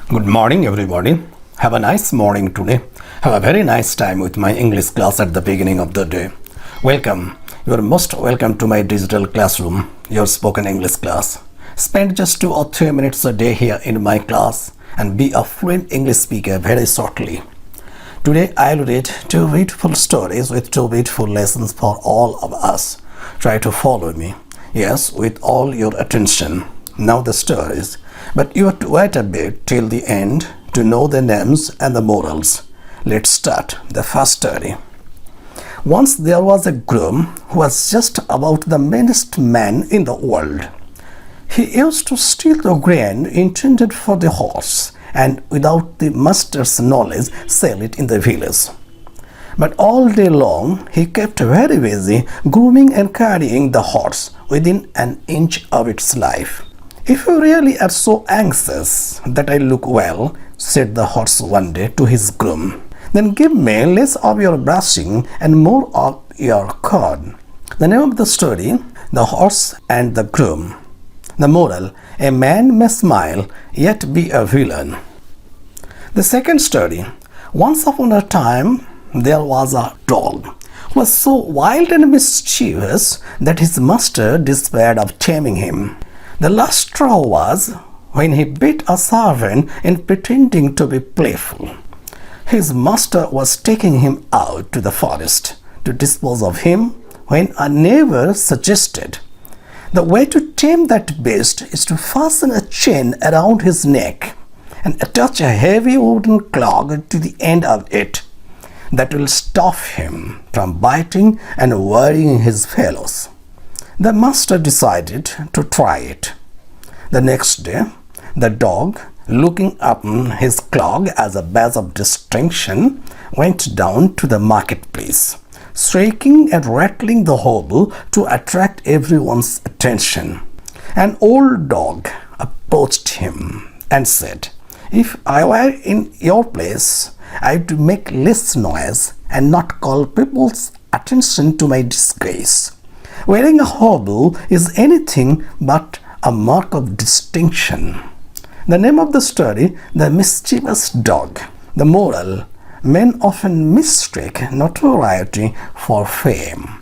Good morning, everybody. Have a nice morning today. Have a very nice time with my English class at the beginning of the day. Welcome. You are most welcome to my digital classroom, your spoken English class. Spend just 2 or 3 minutes a day here in my class and be a fluent English speaker very shortly. Today I'll read 2 beautiful stories with 2 beautiful lessons for all of us. Try to follow me. Yes, with all your attention. Now the stories. But you have to wait a bit till the end to know the names and the morals. Let's start the first story. Once there was a groom who was just about the meanest man in the world. He used to steal the grain intended for the horse and without the master's knowledge sell it in the village. But all day long he kept very busy grooming and carrying the horse within an inch of its life. "If you really are so anxious that I look well," said the horse one day to his groom, "then give me less of your brushing and more of your corn." The name of the story, The Horse and the Groom. The moral, a man may smile yet be a villain. The second story, once upon a time there was a dog who was so wild and mischievous that his master despaired of taming him. The last straw was when he bit a servant in pretending to be playful. His master was taking him out to the forest to dispose of him when a neighbor suggested, "The way to tame that beast is to fasten a chain around his neck and attach a heavy wooden clog to the end of it. That will stop him from biting and worrying his fellows." The master decided to try it. The next day, the dog, looking upon his clog as a badge of distinction, went down to the marketplace, shrieking and rattling the hobo to attract everyone's attention. An old dog approached him and said, "If I were in your place, I'd make less noise and not call people's attention to my disgrace. Wearing a hobo is anything but a mark of distinction." The name of the story, The Mischievous Dog. The moral, men often mistake notoriety for fame.